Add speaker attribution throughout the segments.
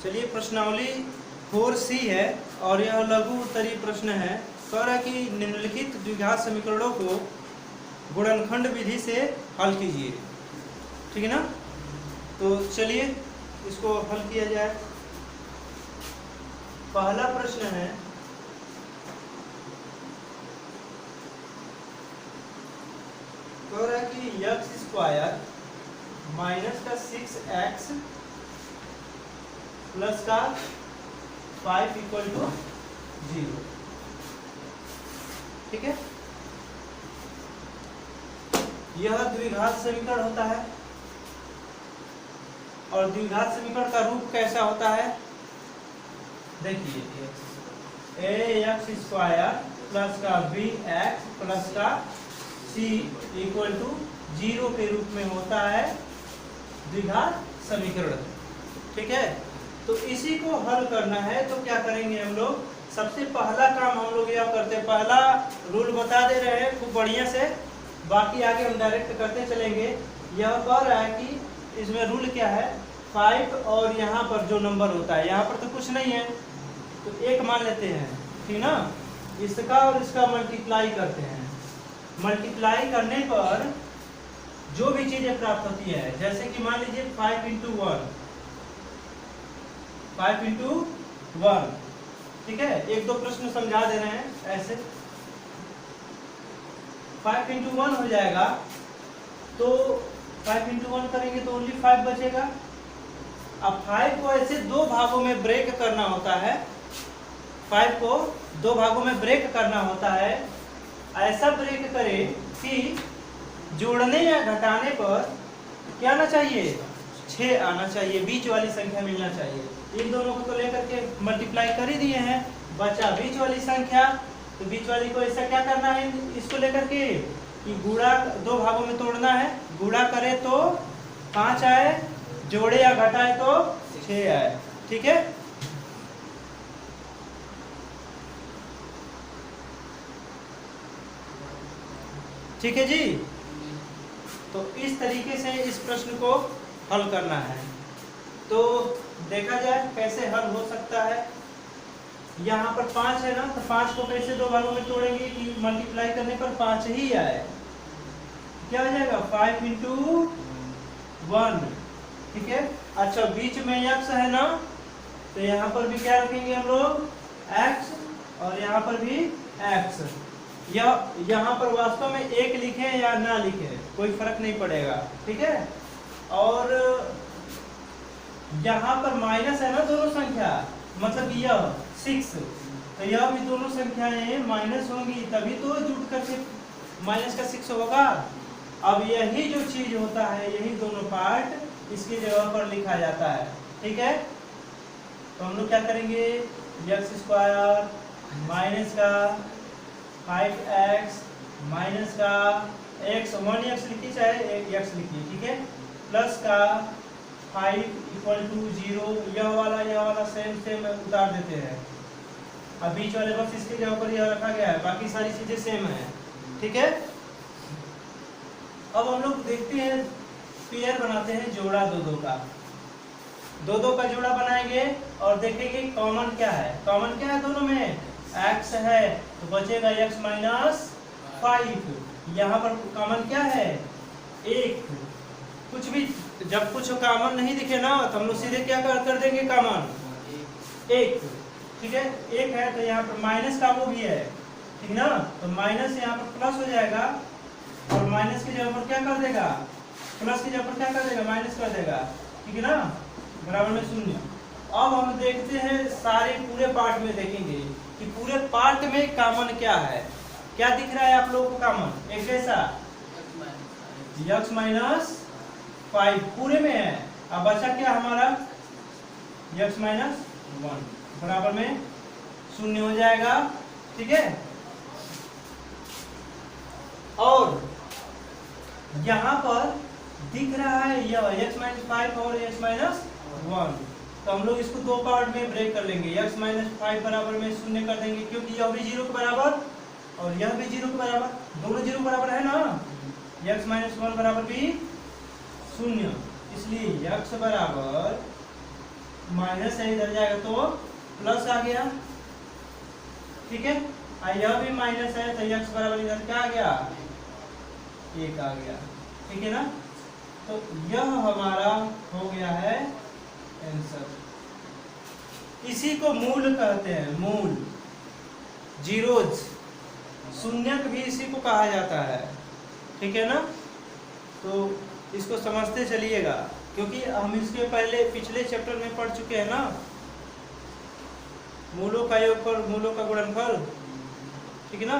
Speaker 1: चलिए प्रश्नावली 4C है और यह लघु उत्तरीय प्रश्न है। कह रहा है कि निम्नलिखित द्विघात समीकरणों को गुणनखंड विधि से हल कीजिए। ठीक है ना, तो चलिए इसको हल किया जाए। पहला प्रश्न है कह रहा है कि x² माइनस का 6x प्लस का 5 इक्वल टू 0। ठीक है, यह द्विघात समीकरण होता है। और द्विघात समीकरण का रूप कैसा होता है, देखिए ax² प्लस का bx प्लस का c इक्वल टू 0 के रूप में होता है द्विघात समीकरण। ठीक है, तो इसी को हल करना है। तो क्या करेंगे हम लोग, सबसे पहला काम हम लोग यह करते हैं, पहला रूल बता दे रहे हैं खूब बढ़िया से, बाकी आगे हम डायरेक्ट करते चलेंगे। यह कह रहा है कि इसमें रूल क्या है, 5 और यहाँ पर जो नंबर होता है, यहाँ पर तो कुछ नहीं है तो 1 मान लेते हैं। ठीक ना, इसका और इसका मल्टीप्लाई करते हैं। मल्टीप्लाई करने पर जो भी चीजें प्राप्त होती है, जैसे कि मान लीजिए 5 इंटू 1, ठीक है। एक दो प्रश्न समझा दे रहे हैं ऐसे। 5 इंटू 1 हो जाएगा, तो 5 इंटू 1 करेंगे तो ओनली 5 बचेगा। अब 5 को ऐसे दो भागों में ब्रेक करना होता है, 5 को दो भागों में ब्रेक करना होता है। ऐसा ब्रेक करें कि जोड़ने या घटाने पर क्या आना चाहिए, 6 आना चाहिए, बीच वाली संख्या मिलना चाहिए। इन दोनों को लेकर के मल्टीप्लाई कर ही दिए हैं, बचा बीच वाली संख्या। तो बीच वाली को ऐसा क्या करना है, इसको लेकर के कि गुणा दो भागों में तोड़ना है। गुणा करे तो 5 आए, जोड़े या घटाए तो 6 आए। ठीक है, ठीक है जी। तो इस तरीके से इस प्रश्न को हल करना है। तो देखा जाए कैसे हल हो सकता है। यहाँ पर 5 है ना, तो 5 को कैसे दो भागों में तोड़ेंगे कि मल्टीप्लाई करने पर 5 ही आए। क्या हो जाएगा, 5 इंटू 1। ठीक है, अच्छा बीच में x है ना, तो यहाँ पर भी क्या रखेंगे हम लोग, x, और यहाँ पर भी x। यहाँ पर वास्तव में 1 लिखे या ना लिखे कोई फर्क नहीं पड़ेगा। ठीक है, और यहाँ पर माइनस है ना दोनों संख्या, मतलब यह 6, तो यह भी दोनों संख्याएं माइनस होंगी, तभी तो जुट करके माइनस का 6 होगा। अब यही जो चीज होता है, यही दोनों पार्ट इसकी जगह पर लिखा जाता है। ठीक है, तो हम लोग क्या करेंगे, x² माइनस का 5x माइनस का x, 1x लिखिए चाहे 1x लिखिए। ठीक है, प्लस का 5 इक्वल टू 0। यह वाला सेम उतार देते हैं। अब बीच वाले बस इसके जगह पर यह रखा गया है, बाकी सारी चीजें सेम है। ठीक है, अब हम लोग देखते हैं, पेयर बनाते हैं, जोड़ा दो का जोड़ा बनाएंगे और देखेंगे कॉमन क्या है। कॉमन क्या है दोनों में, x है, तो बचेगा x माइनस 5। यहाँ पर कॉमन क्या है, 1। कुछ भी जब कुछ कॉमन नहीं दिखे ना, तो हम लोग सीधे क्या कर देंगे, कॉमन 1। ठीक है, 1 है तो यहाँ पर माइनस का वो भी है, ठीक ना, तो माइनस यहाँ पर प्लस हो जाएगा, और माइनस की जगह पर क्या कर देगा, प्लस की जगह पर क्या कर देगा, माइनस कर देगा। ठीक है ना, बराबर में 0। अब हम देखते हैं सारे पूरे पार्ट में, देखेंगे कि पूरे पार्ट में कॉमन क्या है। क्या दिख रहा है आप लोगों को कॉमन, एक जैसा x माइनस 5 पूरे में है। अब बचा क्या हमारा, x माइनस 1 बराबर में 0 हो जाएगा। ठीक है, और यहाँ पर दिख रहा है यह x माइनस 5 और x माइनस 1, तो हम लोग इसको दो पार्ट में ब्रेक कर लेंगे। x माइनस 5 बराबर में 0 कर देंगे, क्योंकि यह भी 0 के बराबर और यह भी 0 के बराबर, दोनों 0 के बराबर है ना। x माइनस 1 बराबर भी 0, इसलिए x बराबर माइनस है, इधर जाएगा तो प्लस आ गया, ठीक है। यह भी माइनस है तो x बराबर इधर क्या आ गया, 1 आ गया, ठीक है ना। तो यह हमारा हो गया है आंसर। इसी को मूल कहते हैं, मूल, जीरोज, शून्यक भी इसी को कहा जाता है, ठीक है ना। तो इसको समझते चलिएगा, क्योंकि हम इसके पहले पिछले चैप्टर में पढ़ चुके हैं ना, मूलों का योगफल, मूलों का गुणनफल, ठीक है ना।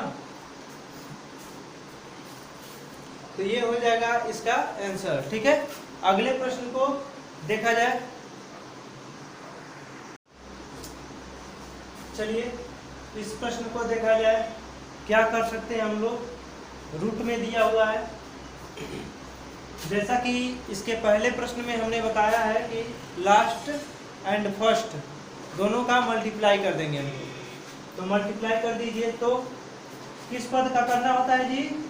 Speaker 1: तो ये हो जाएगा इसका आंसर, ठीक है। अगले प्रश्न को देखा जाए। चलिए इस प्रश्न को देखा जाए। क्या कर सकते हैं हम लोग, रूट में दिया हुआ है, जैसा कि इसके पहले प्रश्न में हमने बताया है कि लास्ट एंड फर्स्ट दोनों का मल्टीप्लाई कर देंगे हम लोग। तो मल्टीप्लाई कर दीजिए। तो किस पद का करना होता है जी,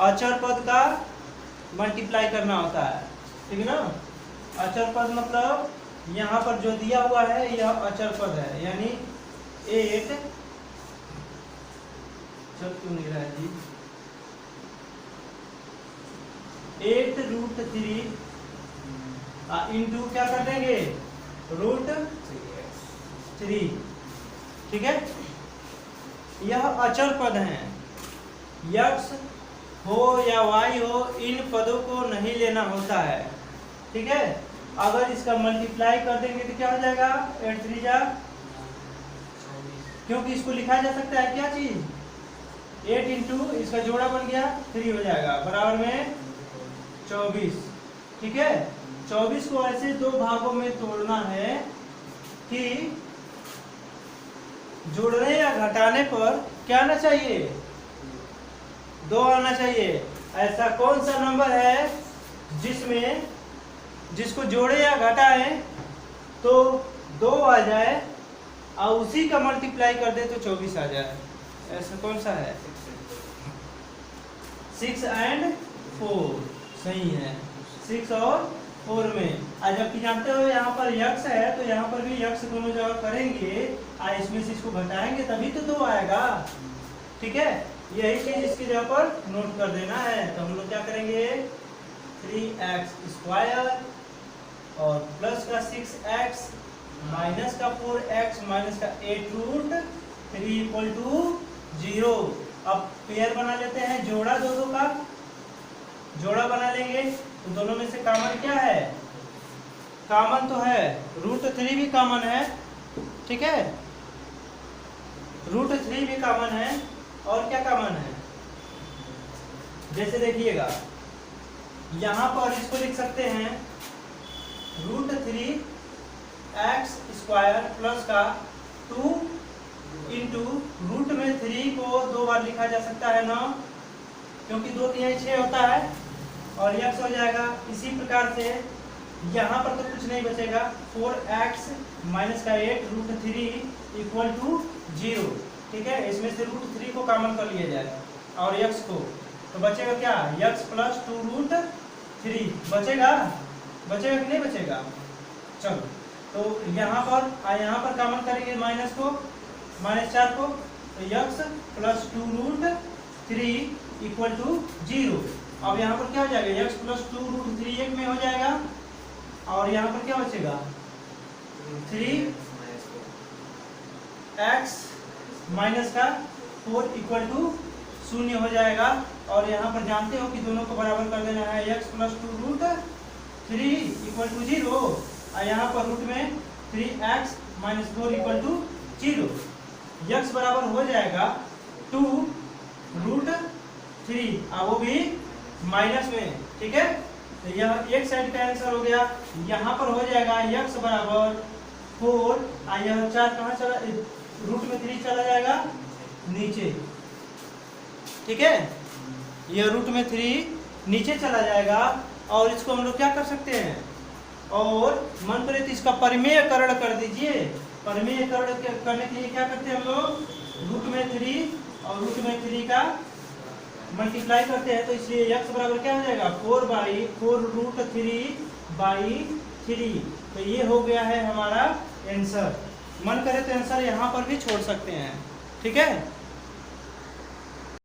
Speaker 1: अचर पद का मल्टीप्लाई करना होता है, ठीक है ना। अचर पद मतलब यहाँ पर जो दिया हुआ है यह अचर पद है, यानी 8 चल क्यों नहीं रहा है जी, 8√3 इंटू क्या कर देंगे, √3, ठीक है। यह अचर पद है, x हो या y हो, इन पदों को नहीं लेना होता है, ठीक है। अगर इसका मल्टीप्लाई कर देंगे तो क्या हो जाएगा, 8 3 जा, क्योंकि इसको लिखा जा सकता है क्या चीज, 8 इंटू इसका जोड़ा बन गया 3 हो जाएगा, बराबर में 24, ठीक है। 24 को ऐसे दो भागों में तोड़ना है कि जोड़ने या घटाने पर क्या आना चाहिए, 2 आना चाहिए। ऐसा कौन सा नंबर है जिसमें जिसको जोड़े या घटाए तो 2 आ जाए और उसी का मल्टीप्लाई कर दे तो 24 आ जाए, ऐसा कौन सा है, 6 and 4 सही है, 6 और 4 में। जबकि जानते हो यहाँ पर x है तो यहाँ पर भी x दोनों जगह करेंगे, इसमें से इसको घटाएंगे तभी तो 2 आएगा, ठीक है। यही चीज इसकी जगह पर नोट कर देना है। तो हम लोग क्या करेंगे, 3x² और प्लस का 6x माइनस का 4x माइनस का 8√3 इक्वल टू 0। अब पेयर बना लेते हैं, जोड़ा दो का जोड़ा बना लेंगे। तो दोनों में से कॉमन क्या है, कॉमन तो है, √3 भी कॉमन है, ठीक है, √3 भी कॉमन है। और क्या कॉमन है, जैसे देखिएगा यहाँ पर इसको लिख सकते हैं √3 x² प्लस का 2 इंटू रूट में 3 को 2 बार लिखा जा सकता है 9, क्योंकि 2 3 6 होता है और x हो जाएगा। इसी प्रकार से यहाँ पर तो कुछ नहीं बचेगा, 4x माइनस का 8 √3 इक्वल टू 0, ठीक है। इसमें से √3 को कॉमन कर लिया जाए और x को, तो बचेगा क्या, x प्लस 2√3 बचेगा, बचेगा कि नहीं बचेगा। चलो तो यहाँ पर कॉमन करेंगे माइनस को, -4 को, तो x प्लस 2√3 इक्वल टू 0। अब यहाँ पर क्या हो जाएगा, x प्लस 2√3 एक में हो जाएगा और यहाँ पर क्या बचेगा, 3x माइनस का 4 इक्वल टू 0 हो जाएगा। और यहाँ पर जानते हो कि दोनों को बराबर कर देना है, x प्लस 2√3 इक्वल टू 0 और यहाँ पर रूट में 3x minus 4 equal to 0। x बराबर हो जाएगा 2√3 और वो भी माइनस में, ठीक है। तो यह एक साइड का आंसर हो गया। यहाँ पर हो जाएगा x बराबर 4 और यह 4 कहाँ चला, रूट में 3 चला जाएगा नीचे, ठीक है। यह रूट में 3 नीचे चला जाएगा और इसको हम लोग क्या कर सकते हैं, और मन करे तो इसका परिमेयकरण कर दीजिए। परिमेयकरण करने के लिए क्या करते हैं हम लोग, रूट में 3 और रूट में 3 का मल्टीप्लाई करते हैं, तो इसलिए x बराबर क्या हो जाएगा, 4 √3 3। तो ये हो गया है हमारा आंसर। मन करे तो आंसर यहाँ पर भी छोड़ सकते हैं, ठीक है।